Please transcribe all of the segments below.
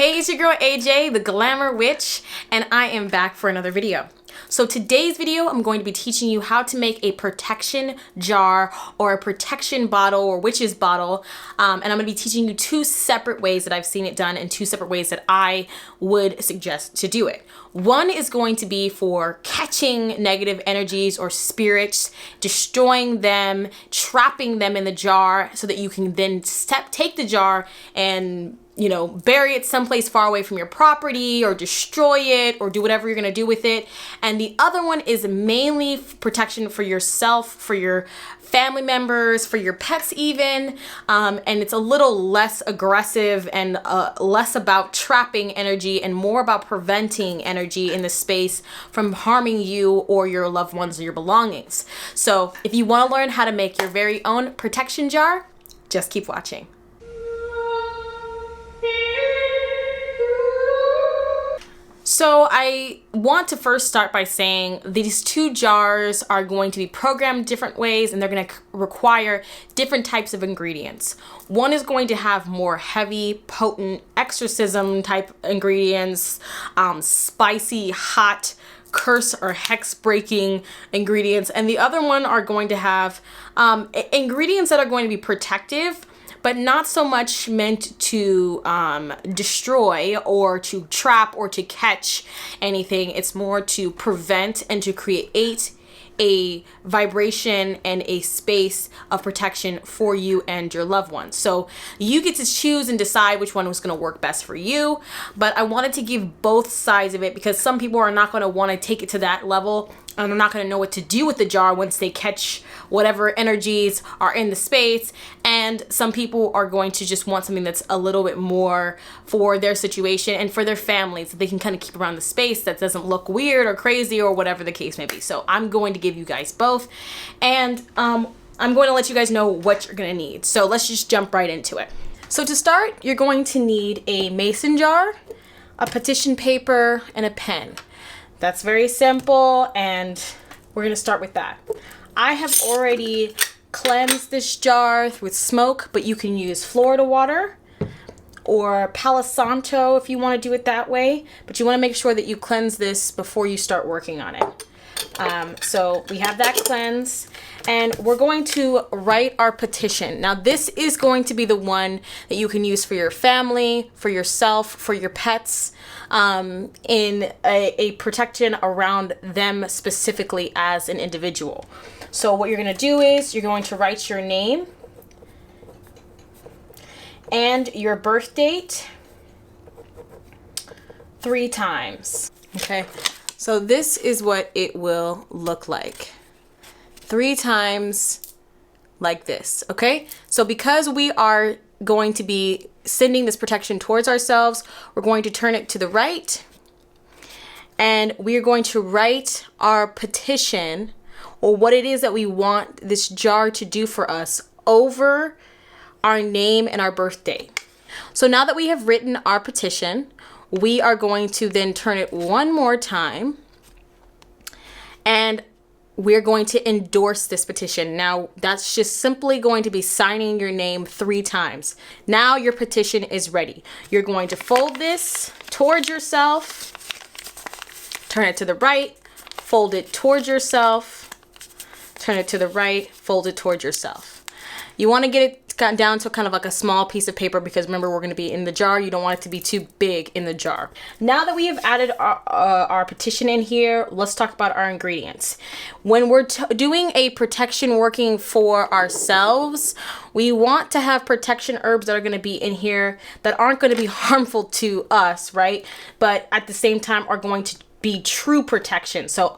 Hey, it's your girl AJ, the Glamour Witch, and I am back for another video. So today's video, I'm going to be teaching you how to make a protection jar or a protection bottle or witch's bottle. And I'm going to be teaching you two separate ways that I've seen it done and two separate ways that I would suggest to do it. One is going to be for catching negative energies or spirits, destroying them, trapping them in the jar so that you can then take the jar and bury it someplace far away from your property or destroy it or do whatever you're going to do with it. And the other one is mainly protection for yourself, for your family members, for your pets even. And it's a little less aggressive and less about trapping energy and more about preventing energy in the space from harming you or your loved ones or your belongings. So if you want to learn how to make your very own protection jar, just keep watching. So I want to first start by saying these two jars are going to be programmed different ways and they're going to require different types of ingredients. One is going to have more heavy, potent exorcism type ingredients, spicy, hot, curse or hex breaking ingredients. And the other one are going to have ingredients that are going to be protective, but not so much meant to destroy or to trap or to catch anything. It's more to prevent and to create a vibration and a space of protection for you and your loved ones. So you get to choose and decide which one was going to work best for you. But I wanted to give both sides of it because some people are not going to want to take it to that level and they're not going to know what to do with the jar once they catch whatever energies are in the space. And some people are going to just want something that's a little bit more for their situation and for their families that they can kind of keep around the space that doesn't look weird or crazy or whatever the case may be. So I'm going to give you guys both, and I'm going to let you guys know what you're going to need. So let's just jump right into it. So to start, you're going to need a mason jar, a petition paper, and a pen. That's very simple, and we're going to start with that. I have already cleansed this jar with smoke, but you can use Florida water or Palo Santo if you want to do it that way. But you want to make sure that you cleanse this before you start working on it. So we have that cleanse, and we're going to write our petition. Now this is going to be the one that you can use for your family, for yourself, for your pets, in a protection around them specifically as an individual. So what you're going to do is you're going to write your name and your birth date 3 times. Okay. So this is what it will look like. 3 times like this, okay? So because we are going to be sending this protection towards ourselves, we're going to turn it to the right, and we are going to write our petition or what it is that we want this jar to do for us over our name and our birthday. So now that we have written our petition, we are going to then turn it one more time, and we're going to endorse this petition. Now, that's just simply going to be signing your name 3 times. Now your petition is ready. You're going to fold this towards yourself, turn it to the right, fold it towards yourself, turn it to the right, fold it towards yourself. You want to get it down to kind of like a small piece of paper because remember, we're going to be in the jar. You don't want it to be too big in the jar. Now that we have added our petition in here, let's talk about our ingredients. When we're doing a protection working for ourselves, we want to have protection herbs that are going to be in here that aren't going to be harmful to us, right? But at the same time are going to be true protection. So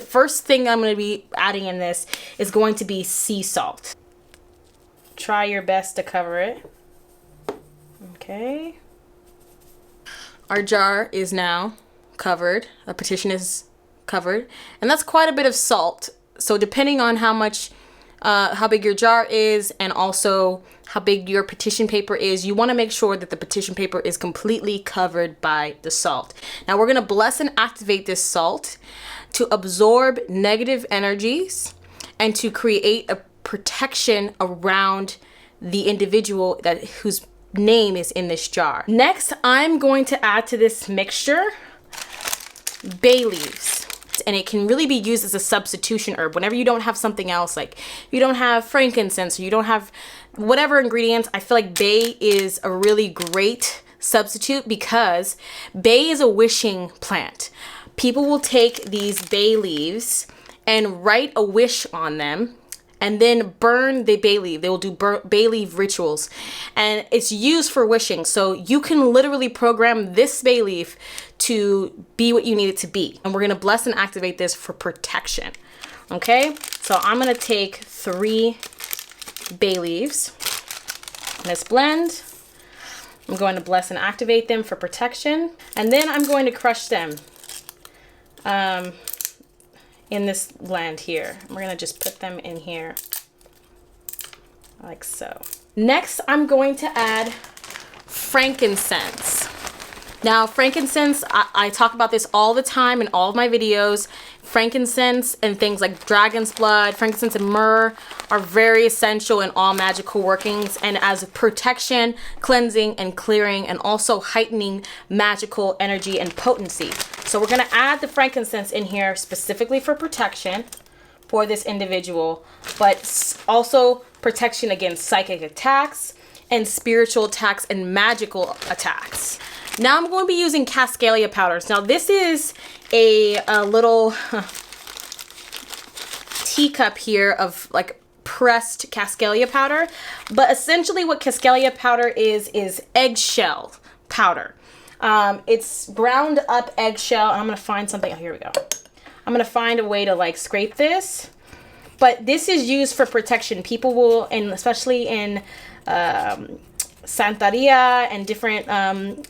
first thing I'm going to be adding in this is going to be sea salt. Try your best to cover it. Okay. Our jar is now covered. Our petition is covered. And that's quite a bit of salt. So depending on how big your jar is and also how big your petition paper is, you want to make sure that the petition paper is completely covered by the salt. Now we're going to bless and activate this salt to absorb negative energies and to create a protection around the individual who's name is in this jar. Next, I'm going to add to this mixture bay leaves. And it can really be used as a substitution herb whenever you don't have something else, like you don't have frankincense or you don't have whatever ingredients. I feel like bay is a really great substitute because bay is a wishing plant. People will take these bay leaves and write a wish on them and then burn the bay leaf. They will do bay leaf rituals, and it's used for wishing. So you can literally program this bay leaf to be what you need it to be. And we're gonna bless and activate this for protection. Okay, so I'm gonna take 3 bay leaves in this blend. I'm going to bless and activate them for protection. And then I'm going to crush them in this blend here. We're gonna just put them in here like so. Next, I'm going to add frankincense. Now, frankincense, I talk about this all the time in all of my videos. Frankincense and things like dragon's blood, frankincense and myrrh are very essential in all magical workings and as protection, cleansing, and clearing, and also heightening magical energy and potency. So we're gonna add the frankincense in here specifically for protection for this individual, but also protection against psychic attacks and spiritual attacks and magical attacks. Now I'm going to be using cascalia powders. Now this is a little teacup here of like pressed cascalia powder, but essentially what cascalia powder is eggshell powder. It's ground up eggshell, and I'm gonna find something. Oh, here we go. I'm gonna find a way to like scrape this, but this is used for protection. People will, and especially in Santeria and different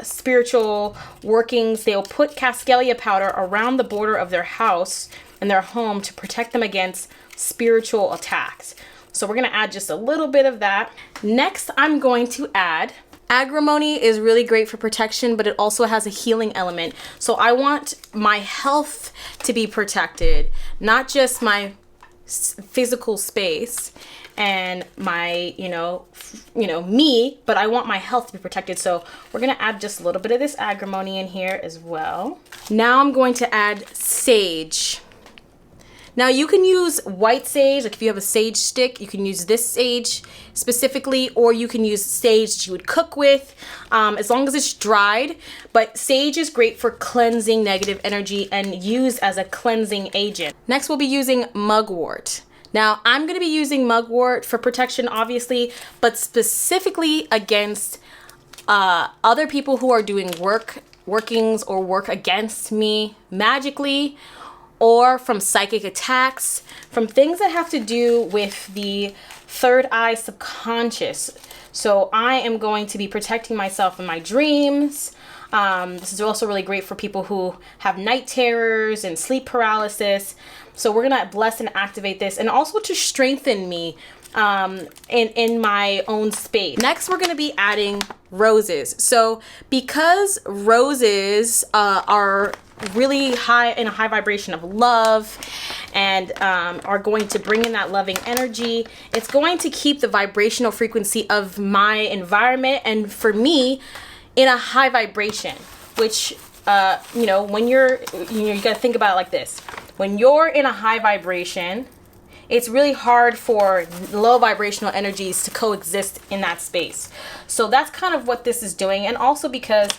spiritual workings, they'll put cascalia powder around the border of their house and their home to protect them against spiritual attacks. So we're gonna add just a little bit of that. Next, I'm going to add agrimony. Is really great for protection, but it also has a healing element. So I want my health to be protected, not just my physical space and my, me, but I want my health to be protected. So we're gonna add just a little bit of this agrimony in here as well. Now I'm going to add sage. Now you can use white sage, like if you have a sage stick, you can use this sage specifically, or you can use sage that you would cook with, as long as it's dried. But sage is great for cleansing negative energy and used as a cleansing agent. Next, we'll be using mugwort. Now I'm gonna be using mugwort for protection, obviously, but specifically against other people who are doing workings or work against me magically, or from psychic attacks, from things that have to do with the third eye subconscious. So I am going to be protecting myself in my dreams. This is also really great for people who have night terrors and sleep paralysis. So we're gonna bless and activate this, and also to strengthen me in my own space. Next, we're gonna be adding roses. So because roses are really high in a high vibration of love and are going to bring in that loving energy, it's going to keep the vibrational frequency of my environment and for me in a high vibration, which when you gotta think about it like this. When you're in a high vibration, it's really hard for low vibrational energies to coexist in that space. So that's kind of what this is doing. And also because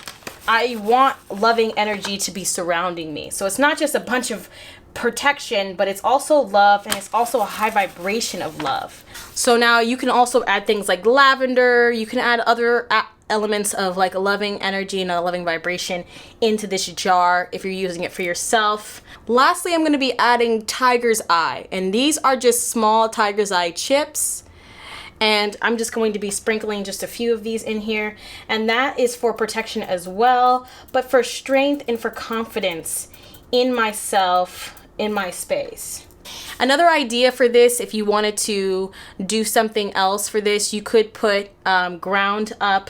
I want loving energy to be surrounding me. So it's not just a bunch of protection, but it's also love, and it's also a high vibration of love. So now you can also add things like lavender. You can add other elements of like a loving energy and a loving vibration into this jar if you're using it for yourself. Lastly, I'm going to be adding tiger's eye, and these are just small tiger's eye chips. And I'm just going to be sprinkling just a few of these in here. And that is for protection as well, but for strength and for confidence in myself, in my space. Another idea for this, if you wanted to do something else for this, you could put ground up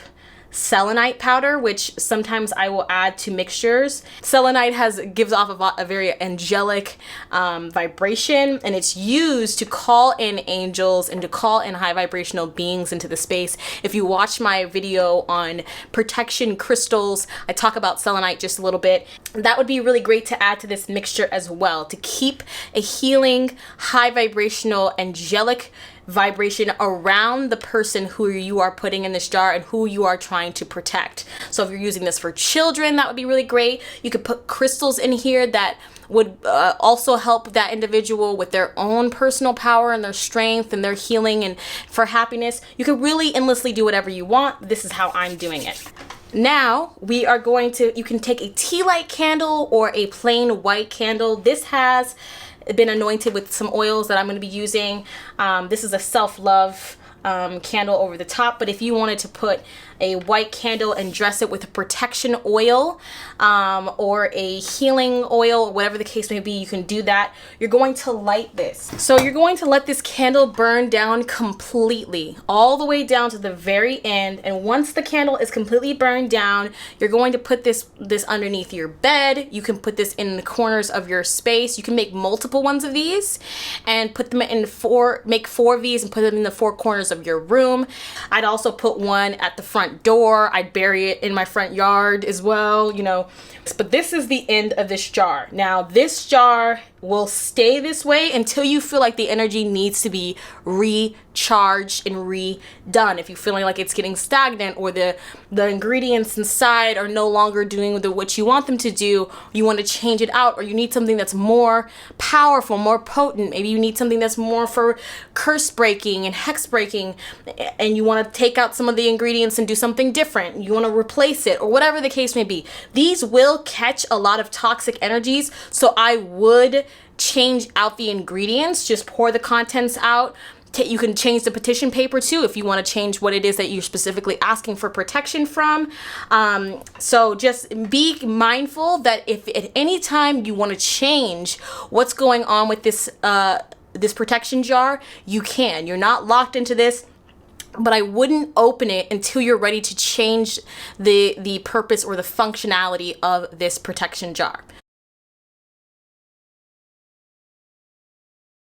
selenite powder, which sometimes I will add to mixtures. Selenite gives off a very angelic vibration, and it's used to call in angels and to call in high vibrational beings into the space. If you watch my video on protection crystals, I talk about selenite just a little bit. That would be really great to add to this mixture as well, to keep a healing, high vibrational, angelic vibration around the person who you are putting in this jar and who you are trying to protect. So if you're using this for children, that would be really great. You could put crystals in here that would also help that individual with their own personal power and their strength and their healing and for happiness. You could really endlessly do whatever you want. This is how I'm doing it. Now we are going to, you can take a tea light candle or a plain white candle. This has been anointed with some oils that I'm going to be using. This is a self-love candle over the top, but if you wanted to put a white candle and dress it with a protection oil or a healing oil, whatever the case may be, you can do that. You're going to light this. So you're going to let this candle burn down completely, all the way down to the very end. And once the candle is completely burned down, you're going to put this underneath your bed. You can put this in the corners of your space. You can make multiple ones of these and put them in make 4 of these and put them in the 4 corners of your room. I'd also put one at the front door. I'd bury it in my front yard as well, you know. But this is the end of this jar. Now this jar will stay this way until you feel like the energy needs to be recharged and redone. If you're feeling like it's getting stagnant or the ingredients inside are no longer doing what you want them to do, you want to change it out, or you need something that's more powerful, more potent. Maybe you need something that's more for curse breaking and hex breaking, and you want to take out some of the ingredients and do something different. You want to replace it, or whatever the case may be. These will catch a lot of toxic energies, so I would change out the ingredients. Just pour the contents out. You can change the petition paper too if you want to change what it is that you're specifically asking for protection from. So just be mindful that if at any time you want to change what's going on with this this protection jar, you can. You're not locked into this, but I wouldn't open it until you're ready to change the purpose or the functionality of this protection jar.